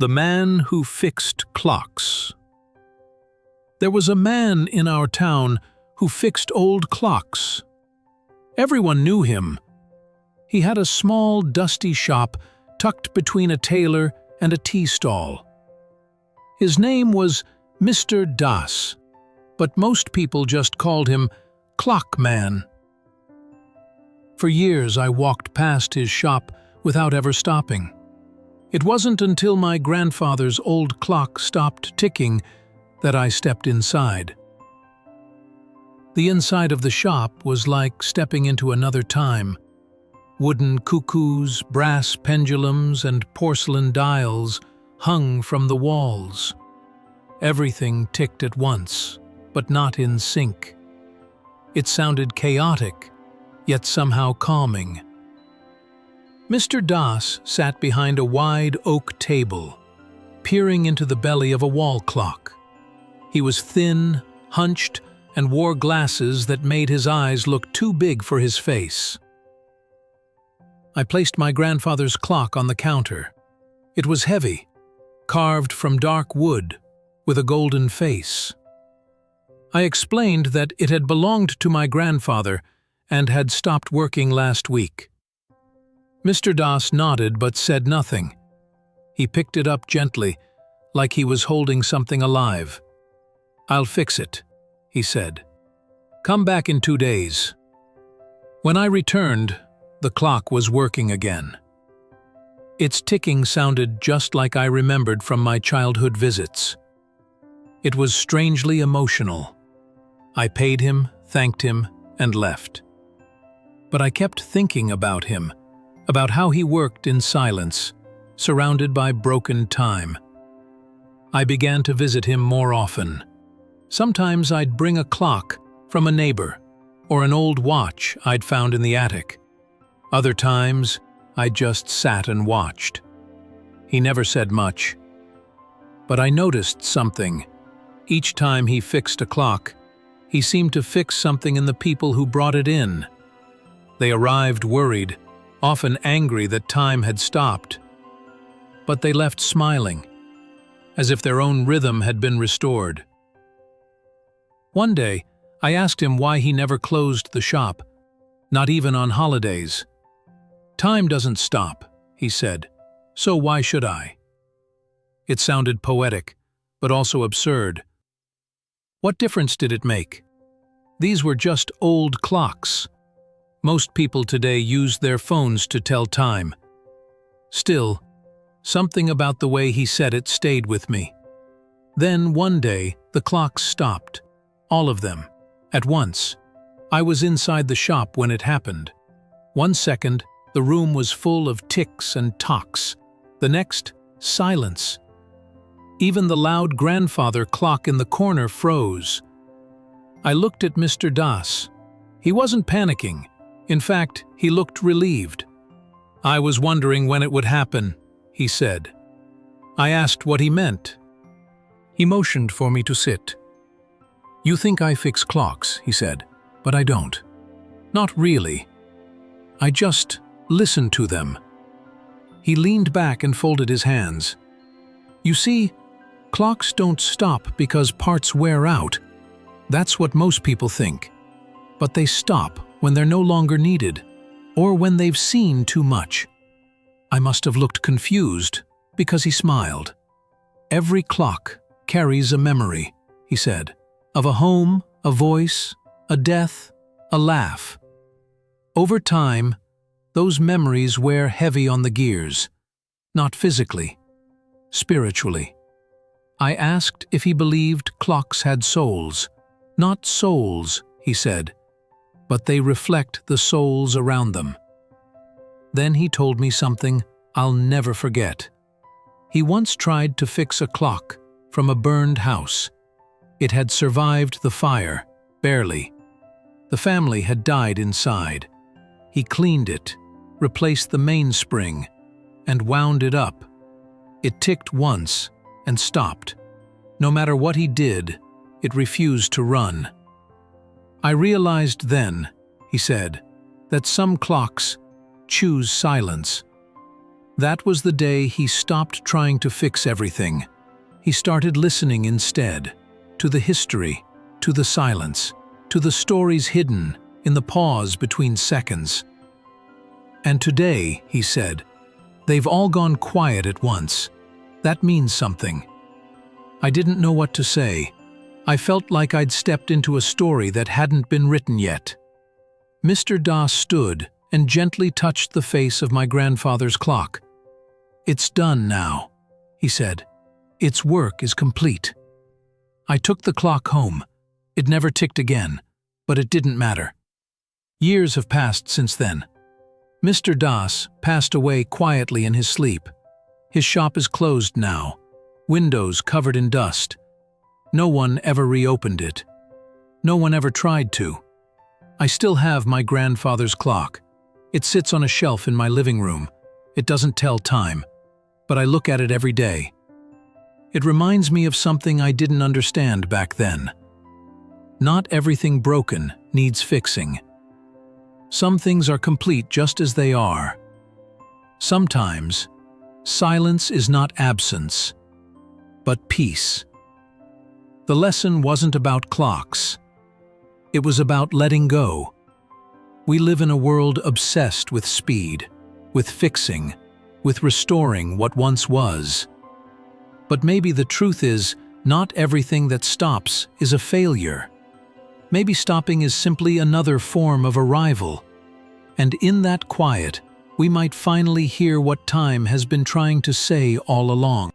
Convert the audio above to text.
The Man Who Fixed Clocks. There was a man in our town who fixed old clocks. Everyone knew him. He had a small, dusty shop tucked between a tailor and a tea stall. His name was Mr. Das, but most people just called him Clock Man. For years I walked past his shop without ever stopping. It wasn't until my grandfather's old clock stopped ticking that I stepped inside. The inside of the shop was like stepping into another time. Wooden cuckoos, brass pendulums, and porcelain dials hung from the walls. Everything ticked at once, but not in sync. It sounded chaotic, yet somehow calming. Mr. Das sat behind a wide oak table, peering into the belly of a wall clock. He was thin, hunched, and wore glasses that made his eyes look too big for his face. I placed my grandfather's clock on the counter. It was heavy, carved from dark wood, with a golden face. I explained that it had belonged to my grandfather and had stopped working last week. Mr. Das nodded but said nothing. He picked it up gently, like he was holding something alive. "I'll fix it," he said. "Come back in 2 days." When I returned, the clock was working again. Its ticking sounded just like I remembered from my childhood visits. It was strangely emotional. I paid him, thanked him, and left. But I kept thinking about him, about how he worked in silence, surrounded by broken time. I began to visit him more often. Sometimes I'd bring a clock from a neighbor, or an old watch I'd found in the attic. Other times, I just sat and watched. He never said much. But I noticed something. Each time he fixed a clock, he seemed to fix something in the people who brought it in. They arrived worried, often angry that time had stopped. But they left smiling, as if their own rhythm had been restored. One day, I asked him why he never closed the shop, not even on holidays. "Time doesn't stop," he said, "so why should I?" It sounded poetic, but also absurd. What difference did it make? These were just old clocks. Most people today use their phones to tell time. Still, something about the way he said it stayed with me. Then, one day, the clocks stopped. All of them. At once. I was inside the shop when it happened. 1 second, the room was full of ticks and tocks. The next, silence. Even the loud grandfather clock in the corner froze. I looked at Mr. Das. He wasn't panicking. In fact, he looked relieved. "I was wondering when it would happen," he said. I asked what he meant. He motioned for me to sit. "You think I fix clocks," he said, "but I don't. Not really. I just listen to them." He leaned back and folded his hands. "You see, clocks don't stop because parts wear out. That's what most people think. But they stop when they're no longer needed, or when they've seen too much." I must have looked confused, because he smiled. "Every clock carries a memory," he said, "of a home, a voice, a death, a laugh. Over time, those memories wear heavy on the gears, not physically, spiritually." I asked if he believed clocks had souls. "Not souls," he said, "but they reflect the souls around them." Then he told me something I'll never forget. He once tried to fix a clock from a burned house. It had survived the fire, barely. The family had died inside. He cleaned it, replaced the mainspring, and wound it up. It ticked once and stopped. No matter what he did, it refused to run. "I realized then," he said, "that some clocks choose silence. That was the day he stopped trying to fix everything. He started listening instead, to the history, to the silence, to the stories hidden in the pause between seconds. And today, he said, they've all gone quiet at once. That means something. I didn't know what to say. I felt like I'd stepped into a story that hadn't been written yet. Mr. Das stood and gently touched the face of my grandfather's clock. "It's done now," he said. "Its work is complete." I took the clock home. It never ticked again, but it didn't matter. Years have passed since then. Mr. Das passed away quietly in his sleep. His shop is closed now, windows covered in dust. No one ever reopened it. No one ever tried to. I still have my grandfather's clock. It sits on a shelf in my living room. It doesn't tell time, but I look at it every day. It reminds me of something I didn't understand back then. Not everything broken needs fixing. Some things are complete just as they are. Sometimes, silence is not absence, but peace. The lesson wasn't about clocks. It was about letting go. We live in a world obsessed with speed, with fixing, with restoring what once was. But maybe the truth is, not everything that stops is a failure. Maybe stopping is simply another form of arrival. And in that quiet, we might finally hear what time has been trying to say all along.